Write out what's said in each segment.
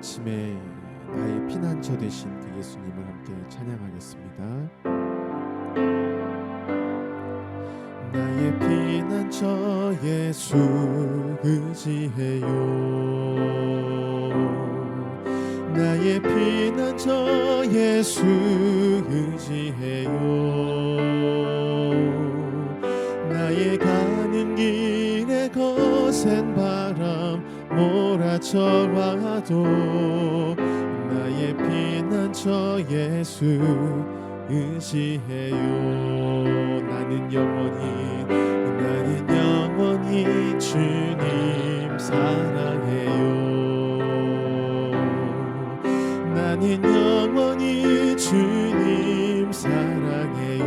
아침에 나의 피난처 되신 그 예수님을 함께 찬양하겠습니다. 나의 피난처 예수 의지해요. 나의 피난처 예수 의지해요. 나의 가는 길에 거센 바람 몰아쳐와도 나의 피난처 예수 의지해요. 나는 영원히 주님 사랑해요. 나는 영원히 주님 사랑해요.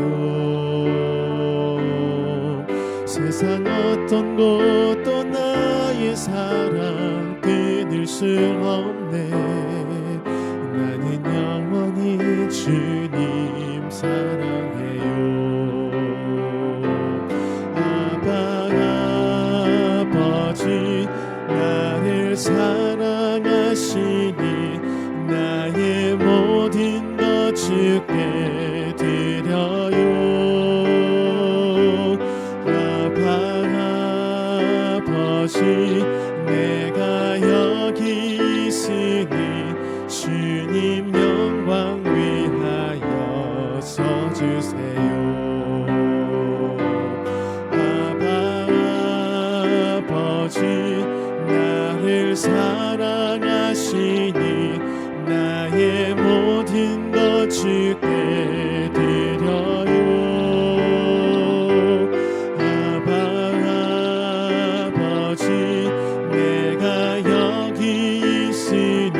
세상 어떤 것도 나의 사랑 끊을 수 없네. 나는 영원히 주님 사랑해요. 아버지 나를 사랑하시니 나의 모든 것 주께 드려요. 아버지 내가 여기 있으니 주님 영광 위하여 서주세요. 아버지 나를 사랑하시니 나의 모든 것 주께 드려요. 아버지 내가 여기 있으니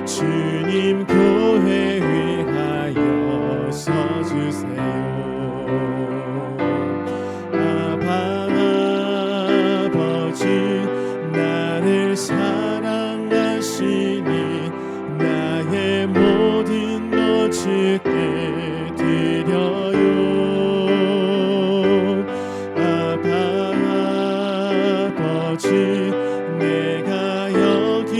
주님 교회 위하여 서주세요. 아버지 나를 사랑하시니 나의 모든 것 주께 드려요. 아버지 내가 여기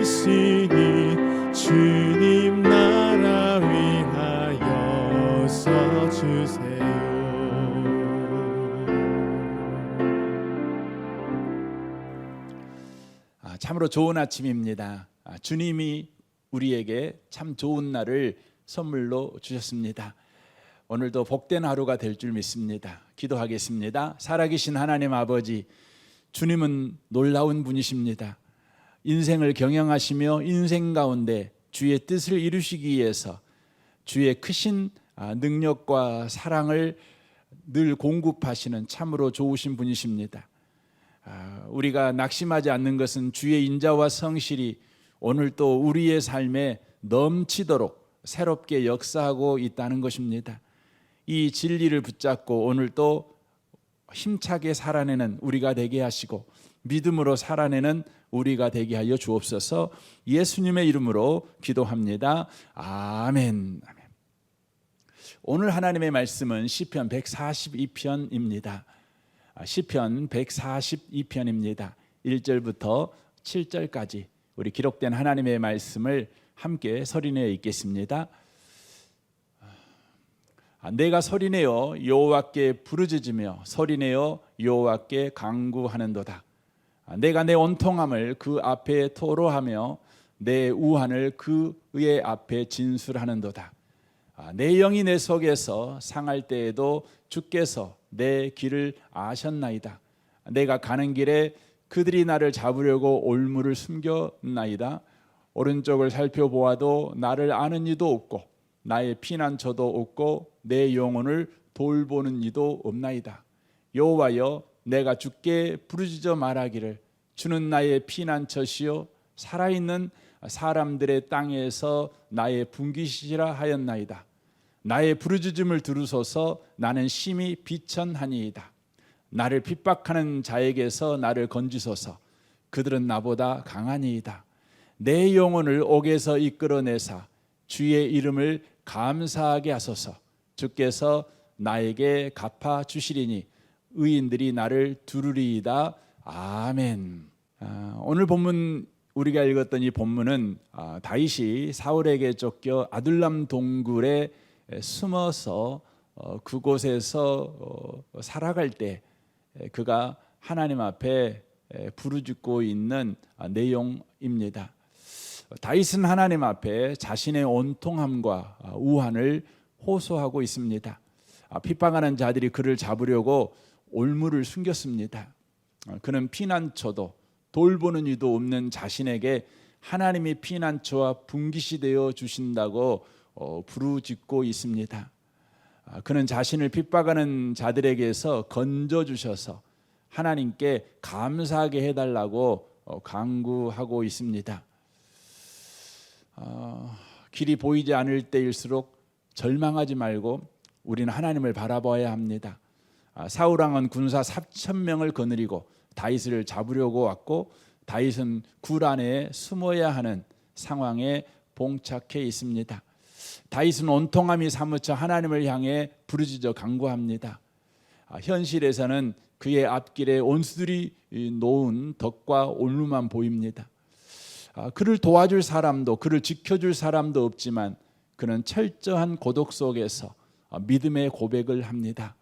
있으니 주님 나라 위하여 서주세요. 참으로 좋은 아침입니다. 주님이 우리에게 참 좋은 날을 선물로 주셨습니다. 오늘도 복된 하루가 될 줄 믿습니다. 기도하겠습니다. 살아계신 하나님 아버지, 주님은 놀라운 분이십니다. 인생을 경영하시며 인생 가운데 주의 뜻을 이루시기 위해서 주의 크신 능력과 사랑을 늘 공급하시는 참으로 좋으신 분이십니다. 우리가 낙심하지 않는 것은 주의 인자와 성실이 오늘 또 우리의 삶에 넘치도록 새롭게 역사하고 있다는 것입니다. 이 진리를 붙잡고 오늘 또 힘차게 살아내는 우리가 되게 하시고 믿음으로 살아내는 우리가 되게 하여 주옵소서. 예수님의 이름으로 기도합니다. 아멘. 오늘 하나님의 말씀은 시편 142편입니다. 시편 142편입니다. 1절부터 7절까지 우리 기록된 하나님의 말씀을 함께 소리내어 읽겠습니다. 내가 소리내어 여호와께 부르짖으며 소리내어 여호와께 간구하는도다. 내가 내 온통함을 그 앞에 토로하며 내 우한을 그의 앞에 진술하는도다. 내 영이 내 속에서 상할 때에도 주께서 내 길을 아셨나이다. 내가 가는 길에 그들이 나를 잡으려고 올무를 숨겼나이다. 오른쪽을 살펴보아도 나를 아는 이도 없고 나의 피난처도 없고 내 영혼을 돌보는 이도 없나이다. 여호와여, 내가 주께 부르짖어 말하기를 주는 나의 피난처시요 살아있는 사람들의 땅에서 나의 분깃이라 하였나이다. 나의 부르짖음을 들으소서. 나는 심히 비천하니이다. 나를 핍박하는 자에게서 나를 건지소서. 그들은 나보다 강하니이다. 내 영혼을 옥에서 이끌어내사 주의 이름을 감사하게 하소서. 주께서 나에게 갚아 주시리니 의인들이 나를 두루리이다. 아멘. 오늘 본문 우리가 읽었던 이 본문은 다윗이 사울에게 쫓겨 아둘람 동굴에 숨어서 그곳에서 살아갈 때 그가 하나님 앞에 부르짖고 있는 내용입니다. 다윗은 하나님 앞에 자신의 온통함과 우환을 호소하고 있습니다. 핍박하는 자들이 그를 잡으려고 올무를 숨겼습니다. 그는 피난처도 돌보는 이도 없는 자신에게 하나님이 피난처와 분깃이 되어 주신다고 부르짖고 있습니다. 그는 자신을 핍박하는 자들에게서 건져 주셔서 하나님께 감사하게 해달라고 간구하고 있습니다. 길이 보이지 않을 때일수록 절망하지 말고 우리는 하나님을 바라봐야 합니다. 사울왕은 군사 4,000명을 거느리고 다윗을 잡으려고 왔고 다윗은 굴 안에 숨어야 하는 상황에 봉착해 있습니다. 다윗은 온통함이 사무쳐 하나님을 향해 부르짖어 간구합니다. 현실에서는 그의 앞길에 원수들이 놓은 덕과 올무만 보입니다. 그를 도와줄 사람도 그를 지켜줄 사람도 없지만 그는 철저한 고독 속에서 믿음의 고백을 합니다.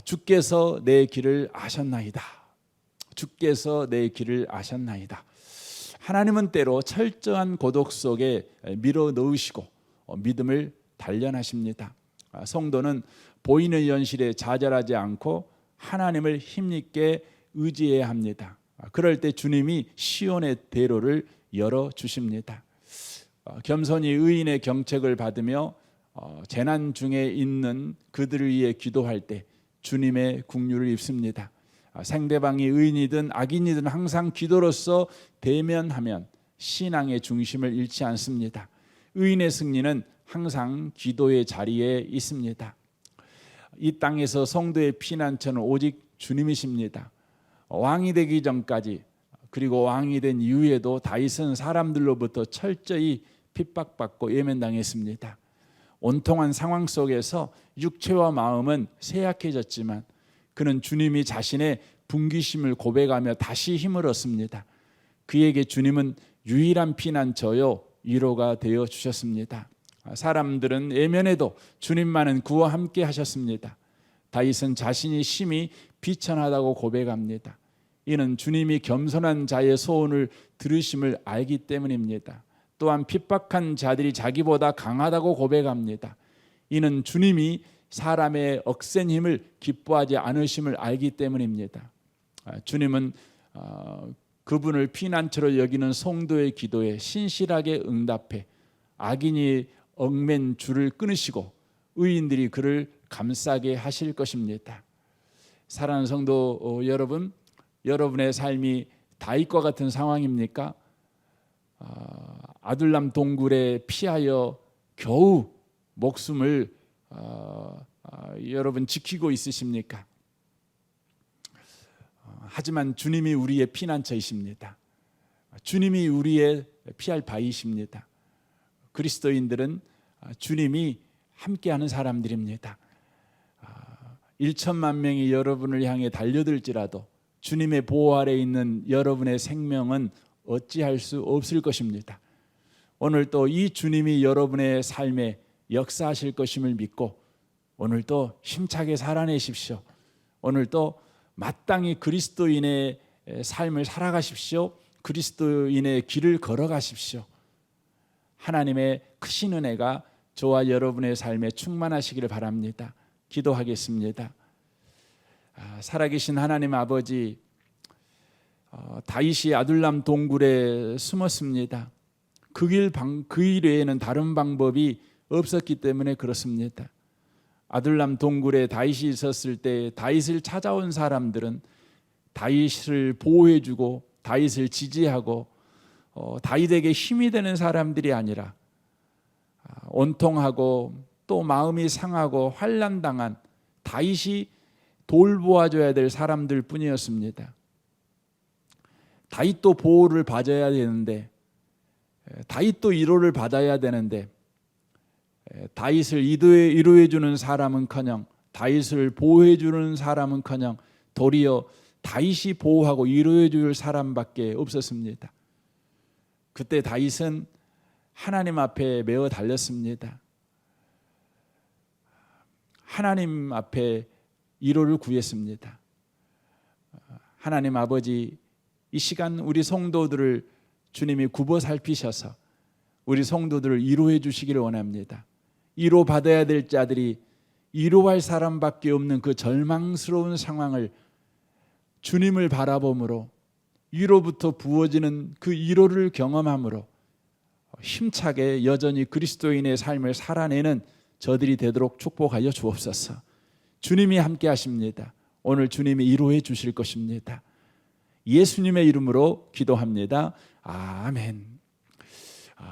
주께서 내 길을 아셨나이다. 주께서 내 길을 아셨나이다. 하나님은 때로 철저한 고독 속에 밀어 넣으시고 믿음을 단련하십니다. 성도는 보이는 현실에 좌절하지 않고 하나님을 힘있게 의지해야 합니다. 그럴 때 주님이 시온의 대로를 열어주십니다. 겸손히 의인의 경책을 받으며 재난 중에 있는 그들을 위해 기도할 때 주님의 긍휼을 입습니다. 상대방이 의인이든 악인이든 항상 기도로서 대면하면 신앙의 중심을 잃지 않습니다. 의인의 승리는 항상 기도의 자리에 있습니다. 이 땅에서 성도의 피난처는 오직 주님이십니다. 왕이 되기 전까지 그리고 왕이 된 이후에도 다윗은 사람들로부터 철저히 핍박받고 예면당했습니다. 온통한 상황 속에서 육체와 마음은 쇠약해졌지만 그는 주님이 자신의 분기심을 고백하며 다시 힘을 얻습니다. 그에게 주님은 유일한 피난처요 위로가 되어 주셨습니다. 사람들은 예면에도 주님만은 그와 함께 하셨습니다. 다윗은 자신이 심히 비천하다고 고백합니다. 이는 주님이 겸손한 자의 소원을 들으심을 알기 때문입니다. 또한 핍박한 자들이 자기보다 강하다고 고백합니다. 이는 주님이 사람의 억센 힘을 기뻐하지 않으심을 알기 때문입니다. 주님은 그분을 피난처로 여기는 성도의 기도에 신실하게 응답해 악인이 얽맨 줄을 끊으시고 의인들이 그를 감싸게 하실 것입니다. 사랑하는 성도 여러분, 여러분의 삶이 다윗과 같은 상황입니까? 아둘람 동굴에 피하여 겨우 목숨을 여러분 지키고 있으십니까? 하지만 주님이 우리의 피난처이십니다. 주님이 우리의 피할 바위십니다. 그리스도인들은 주님이 함께하는 사람들입니다. 1천만 명이 여러분을 향해 달려들지라도 주님의 보호 아래 있는 여러분의 생명은 어찌할 수 없을 것입니다. 오늘도 이 주님이 여러분의 삶에 역사하실 것임을 믿고 오늘도 힘차게 살아내십시오. 오늘도 마땅히 그리스도인의 삶을 살아가십시오. 그리스도인의 길을 걸어가십시오. 하나님의 크신 은혜가 저와 여러분의 삶에 충만하시기를 바랍니다. 기도하겠습니다. 살아계신 하나님 아버지, 다윗이 아둘람 동굴에 숨었습니다. 그 일 외에는 다른 방법이 없었기 때문에 그렇습니다. 아둘람 동굴에 다윗이 있었을 때 다윗을 찾아온 사람들은 다윗을 보호해주고 다윗을 지지하고 다윗에게 힘이 되는 사람들이 아니라 온통하고 또 마음이 상하고 환난당한 다윗이 돌보아줘야 될 사람들 뿐이었습니다. 다윗도 보호를 받아야 되는데 다윗도 위로를 받아야 되는데 다윗을 위로해주는 사람은커녕 다윗을 보호해주는 사람은커녕 도리어 다윗이 보호하고 위로해줄 사람밖에 없었습니다. 그때 다윗은 하나님 앞에 메어 달렸습니다. 하나님 앞에 위로를 구했습니다. 하나님 아버지, 이 시간 우리 성도들을 주님이 굽어 살피셔서 우리 성도들을 위로해 주시기를 원합니다. 위로 받아야 될 자들이 위로할 사람밖에 없는 그 절망스러운 상황을 주님을 바라봄으로, 위로부터 부어지는 그 위로를 경험함으로 힘차게 여전히 그리스도인의 삶을 살아내는 저들이 되도록 축복하여 주옵소서. 주님이 함께 하십니다. 오늘 주님이 위로해 주실 것입니다. 예수님의 이름으로 기도합니다. 아멘.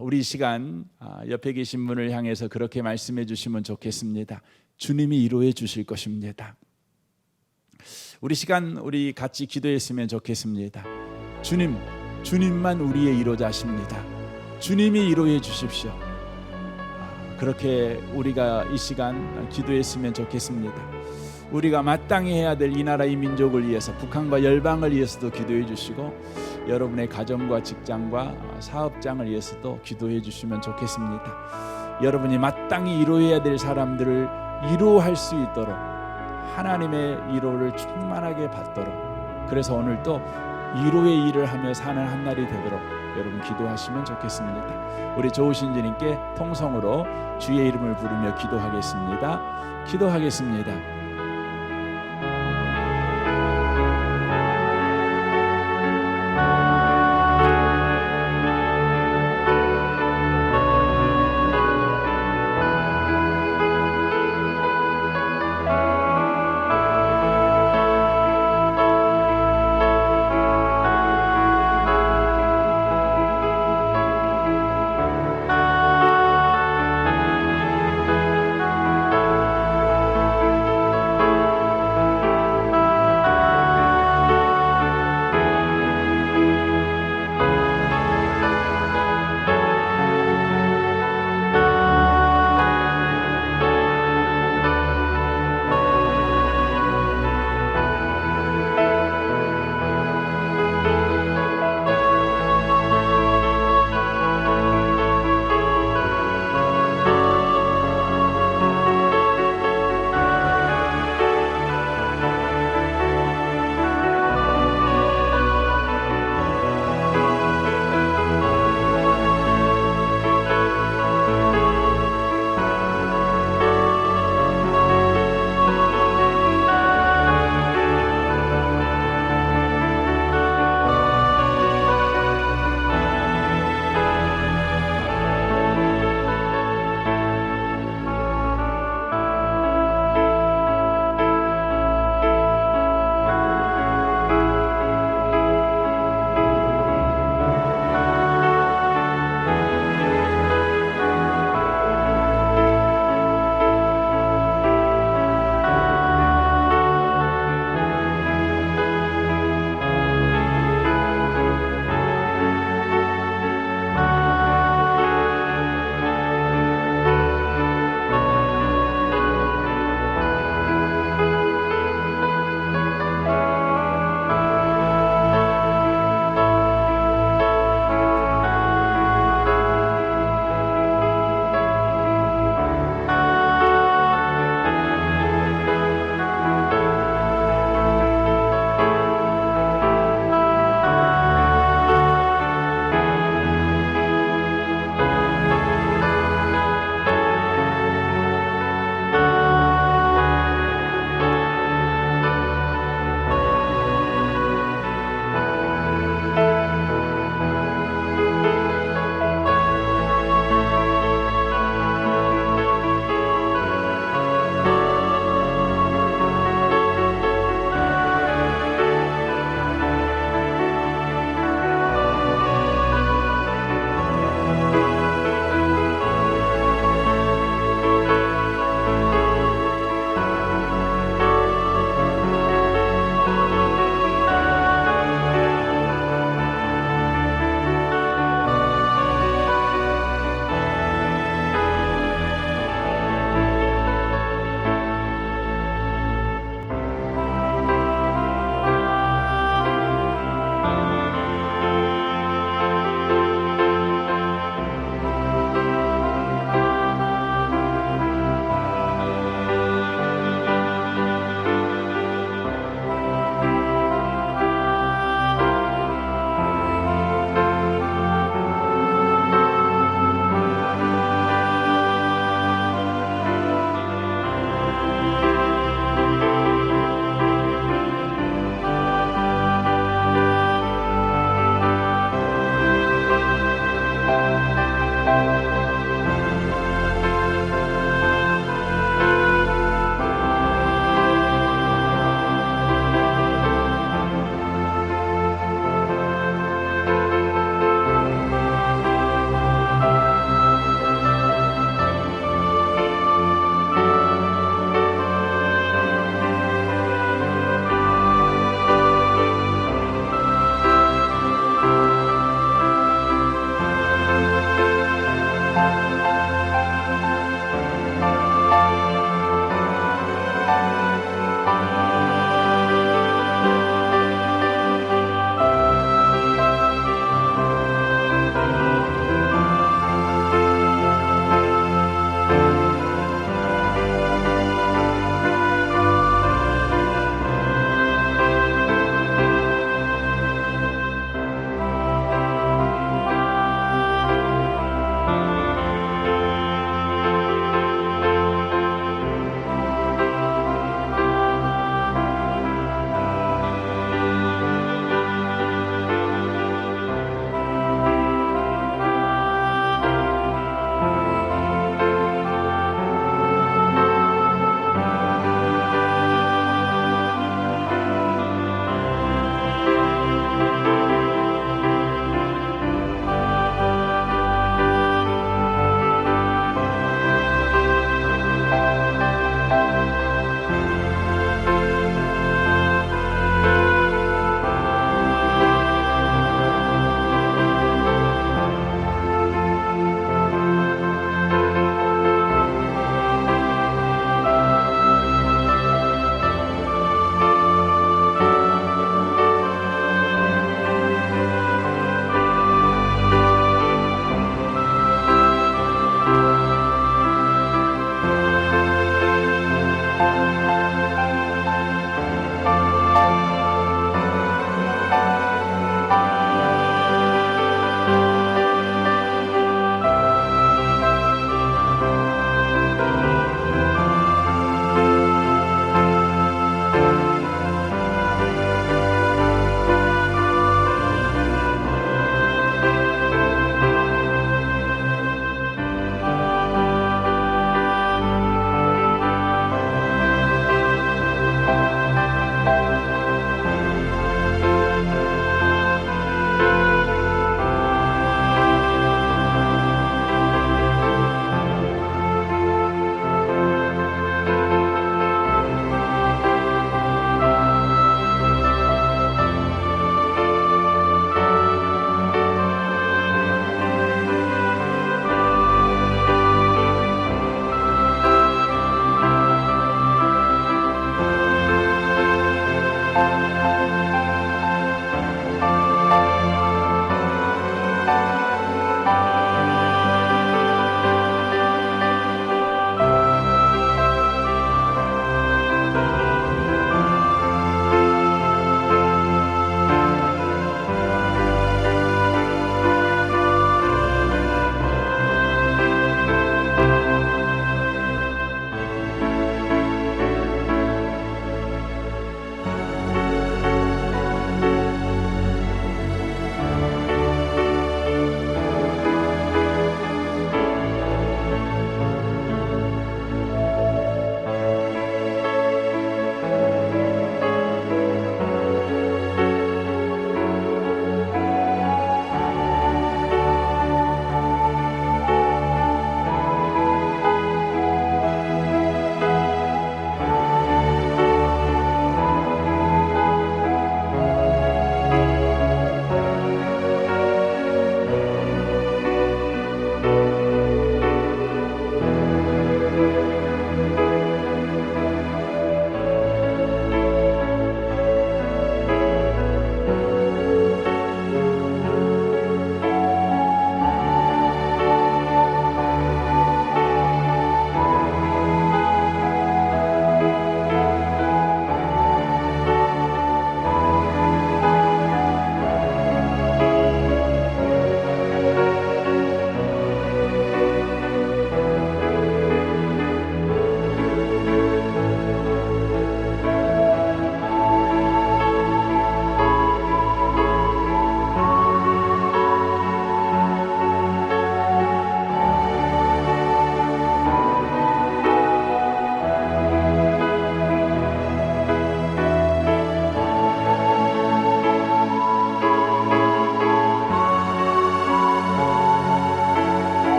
우리 시간 옆에 계신 분을 향해서 그렇게 말씀해 주시면 좋겠습니다. 주님이 위로해 주실 것입니다. 우리 시간 우리 같이 기도했으면 좋겠습니다. 주님만 우리의 위로자십니다. 주님이 위로해 주십시오. 그렇게 우리가 이 시간 기도했으면 좋겠습니다. 우리가 마땅히 해야 될 이 나라 이 민족을 위해서, 북한과 열방을 위해서도 기도해 주시고, 여러분의 가정과 직장과 사업장을 위해서도 기도해 주시면 좋겠습니다. 여러분이 마땅히 위로해야 될 사람들을 위로할 수 있도록 하나님의 위로를 충만하게 받도록, 그래서 오늘도 위로의 일을 하며 사는 한 날이 되도록 여러분 기도하시면 좋겠습니다. 우리 좋으신 주님께 통성으로 주의 이름을 부르며 기도하겠습니다.